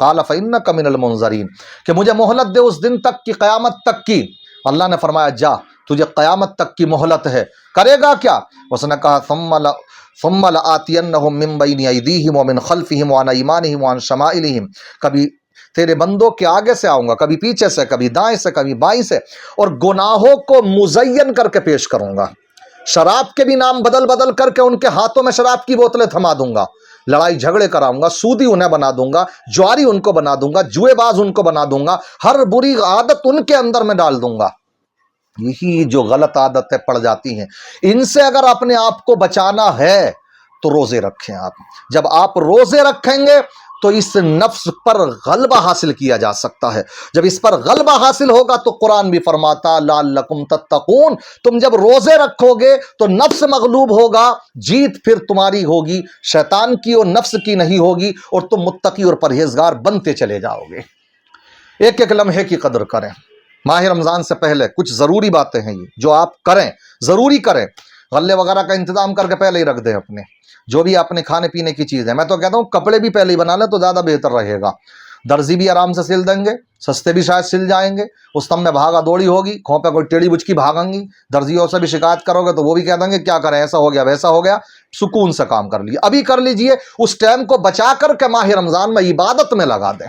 قال فإنک من المنظرین، کہ مجھے مہلت دے اس دن تک کی، قیامت تک کی۔ اللہ نے فرمایا جا، تجھے قیامت تک کی مہلت ہے، کرے گا کیا؟ اس نے کہا ثم لآتینہم من بین ایدیہم ومن خلفہم وعن ایمانہم وعن شمائلہم، کبھی تیرے بندوں کے آگے سے آؤں گا، کبھی پیچھے سے، کبھی دائیں سے، کبھی بائیں سے، اور گناہوں کو مزین کر کے پیش کروں گا۔ شراب کے بھی نام بدل بدل کر کے ان کے ہاتھوں میں شراب کی بوتلیں تھما دوں گا، لڑائی جھگڑے کراؤں گا، سودی انہیں بنا دوں گا، جواری ان کو بنا دوں گا، جوئے باز ان کو بنا دوں گا، ہر بری عادت ان کے اندر میں ڈال دوں گا۔ یہی جو غلط عادتیں پڑ جاتی ہیں، ان سے اگر اپنے آپ کو بچانا ہے تو روزے رکھیں آپ۔ جب آپ روزے رکھیں گے تو اس نفس پر غلبہ حاصل کیا جا سکتا ہے۔ جب اس پر غلبہ حاصل ہوگا تو قرآن بھی فرماتا لعلکم تتقون، تم جب روزے رکھو گے تو نفس مغلوب ہوگا، جیت پھر تمہاری ہوگی، شیطان کی اور نفس کی نہیں ہوگی، اور تم متقی اور پرہیزگار بنتے چلے جاؤ گے۔ ایک ایک لمحے کی قدر کریں۔ ماہ رمضان سے پہلے کچھ ضروری باتیں ہیں یہ جو آپ کریں، ضروری کریں۔ غلے وغیرہ کا انتظام کر کے پہلے ہی رکھ دیں اپنے، جو بھی اپنے کھانے پینے کی چیز ہے۔ میں تو کہتا ہوں کپڑے بھی پہلے ہی بنا لیں تو زیادہ بہتر رہے گا، درزی بھی آرام سے سل دیں گے، سستے بھی شاید سل جائیں گے، اس تم میں بھاگا دوڑی ہوگی، کھوں پہ کوئی ٹیڑھی بچکی بھاگیں گی، درزیوں سے بھی شکایت کرو گے تو وہ بھی کہہ دیں گے کیا کریں، ایسا ہو گیا ویسا ہو گیا۔ سکون سے کام کر لیجیے، ابھی کر لیجیے، اس ٹائم کو بچا کر کے ماہ رمضان میں عبادت میں لگا دیں۔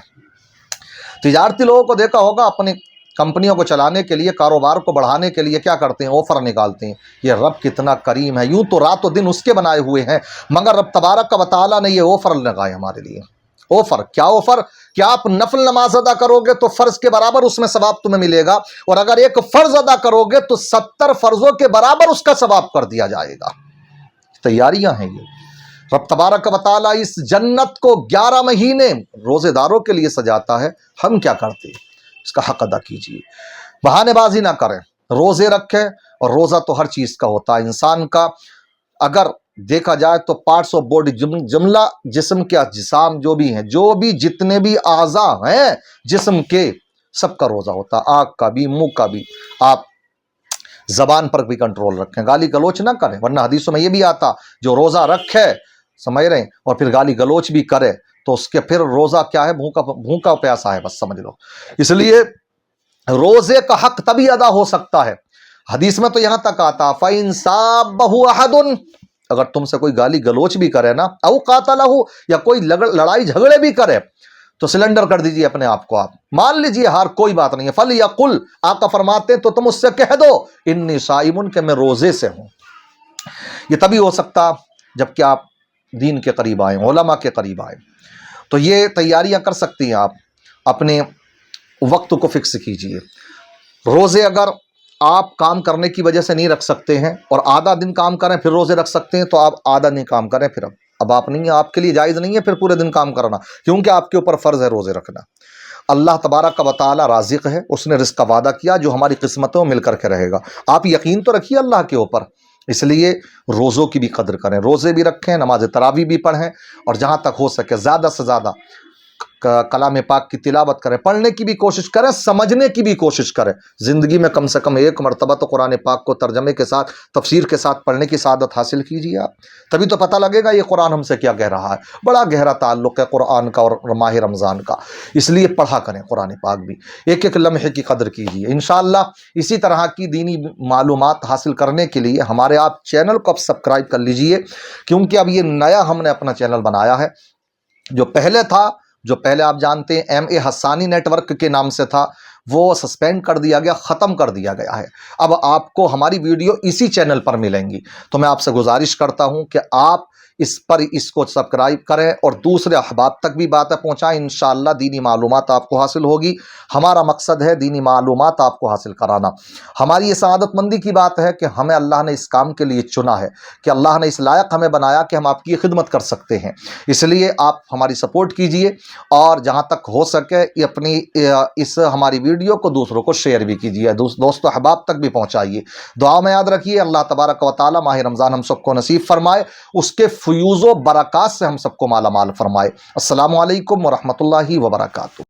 تجارتی لوگوں کو دیکھا ہوگا اپنی کمپنیوں کو چلانے کے لیے، کاروبار کو بڑھانے کے لیے کیا کرتے ہیں، آفر نکالتے ہیں۔ یہ رب کتنا کریم ہے، یوں تو رات و دن اس کے بنائے ہوئے ہیں، مگر رب تبارک و تعالیٰ نے یہ آفر لگائے ہمارے لیے۔ آفر کیا؟ آفر کہ آپ نفل نماز ادا کرو گے تو فرض کے برابر اس میں ثواب تمہیں ملے گا، اور اگر ایک فرض ادا کرو گے تو 70 فرضوں کے برابر اس کا ثواب کر دیا جائے گا۔ تیاریاں ہیں یہ۔ رب تبارک و تعالیٰ اس جنت کو 11 مہینے روزے داروں کے لیے سجاتا ہے، ہم کیا کرتے ہیں؟ اس کا حق ادا کیجیے، بہانے بازی نہ کریں، روزے رکھیں۔ اور روزہ تو ہر چیز کا ہوتا ہے، انسان کا اگر دیکھا جائے تو پارٹس آف باڈی، جملہ جسم کے اجسام جو بھی ہیں، جو بھی جتنے بھی اعضاء ہیں جسم کے، سب کا روزہ ہوتا ہے، آنکھ کا بھی، منہ کا بھی۔ آپ زبان پر بھی کنٹرول رکھیں، گالی گلوچ نہ کریں، ورنہ حدیثوں میں یہ بھی آتا جو روزہ رکھے، سمجھ رہے ہیں، اور پھر گالی گلوچ بھی کرے تو اس کے پھر روزہ کیا ہے، بھوکا پیاسا ہے، بس سمجھ لو۔ اس لیے روزے کا حق تبھی ادا ہو سکتا ہے۔ حدیث میں تو یہاں تک آتا فَإِن صَابَّهُ أَحَدٌ، اگر تم سے کوئی گالی گلوچ بھی کرے نا، او قاتلہ، یا کوئی لڑائی جھگڑے بھی کرے، تو سلنڈر کر دیجئے اپنے آپ کو، آپ مان لیجئے ہار، کوئی بات نہیں ہے۔ فَلْيَقُلْ، آقا فرماتے ہیں تو تم اس سے کہہ دو انی صائم، کہ میں روزے سے ہوں۔ یہ تبھی ہو سکتا جب کہ آپ دین کے قریب آئیں، علماء کے قریب آئیں۔ تو یہ تیاریاں کر سکتی ہیں آپ، اپنے وقت کو فکس کیجئے۔ روزے اگر آپ کام کرنے کی وجہ سے نہیں رکھ سکتے ہیں، اور آدھا دن کام کریں پھر روزے رکھ سکتے ہیں، تو آپ آدھا دن کام کریں، پھر اب آپ نہیں ہیں، آپ کے لیے جائز نہیں ہے پھر پورے دن کام کرنا، کیونکہ آپ کے اوپر فرض ہے روزے رکھنا۔ اللہ تبارک و تعالی رازق ہے، اس نے رزق کا وعدہ کیا جو ہماری قسمتوں میں مل کر کے رہے گا۔ آپ یقین تو رکھیے اللہ کے اوپر، اس لیے روزوں کی بھی قدر کریں، روزے بھی رکھیں، نماز تراویح بھی پڑھیں، اور جہاں تک ہو سکے زیادہ سے زیادہ کلام پاک کی تلاوت کریں، پڑھنے کی بھی کوشش کریں، سمجھنے کی بھی کوشش کریں۔ زندگی میں کم سے کم ایک مرتبہ تو قرآن پاک کو ترجمے کے ساتھ، تفسیر کے ساتھ پڑھنے کی سعادت حاصل کیجیے آپ، تبھی تو پتہ لگے گا یہ قرآن ہم سے کیا کہہ رہا ہے۔ بڑا گہرا تعلق ہے قرآن کا اور ماہ رمضان کا، اس لیے پڑھا کریں قرآن پاک بھی، ایک ایک لمحے کی قدر کیجیے۔ انشاءاللہ اسی طرح کی دینی معلومات حاصل کرنے کے لیے ہمارے آپ چینل کو اب سبسکرائب کر لیجئے، کیونکہ اب یہ نیا ہم نے اپنا چینل بنایا ہے۔ جو پہلے آپ جانتے ہیں ایم اے حسانی نیٹ ورک کے نام سے تھا، وہ سسپینڈ کر دیا گیا، ختم کر دیا گیا ہے۔ اب آپ کو ہماری ویڈیو اسی چینل پر ملیں گی، تو میں آپ سے گزارش کرتا ہوں کہ آپ اس کو سبسکرائب کریں اور دوسرے احباب تک بھی باتیں پہنچائیں۔ انشاءاللہ دینی معلومات آپ کو حاصل ہوگی، ہمارا مقصد ہے دینی معلومات آپ کو حاصل کرانا۔ ہماری یہ سعادت مندی کی بات ہے کہ ہمیں اللہ نے اس کام کے لیے چنا ہے، کہ اللہ نے اس لائق ہمیں بنایا کہ ہم آپ کی خدمت کر سکتے ہیں۔ اس لیے آپ ہماری سپورٹ کیجئے، اور جہاں تک ہو سکے اس ہماری ویڈیو کو دوسروں کو شیئر بھی کیجئے، دوست و احباب تک بھی پہنچائیے۔ دعا میں یاد رکھیے اللہ تبارک و تعالی ماہ رمضان ہم سب کو نصیب فرمائے، اس کے فیوز و برکات سے ہم سب کو مالا مال فرمائے۔ السلام علیکم ورحمۃ اللہ وبرکاتہ۔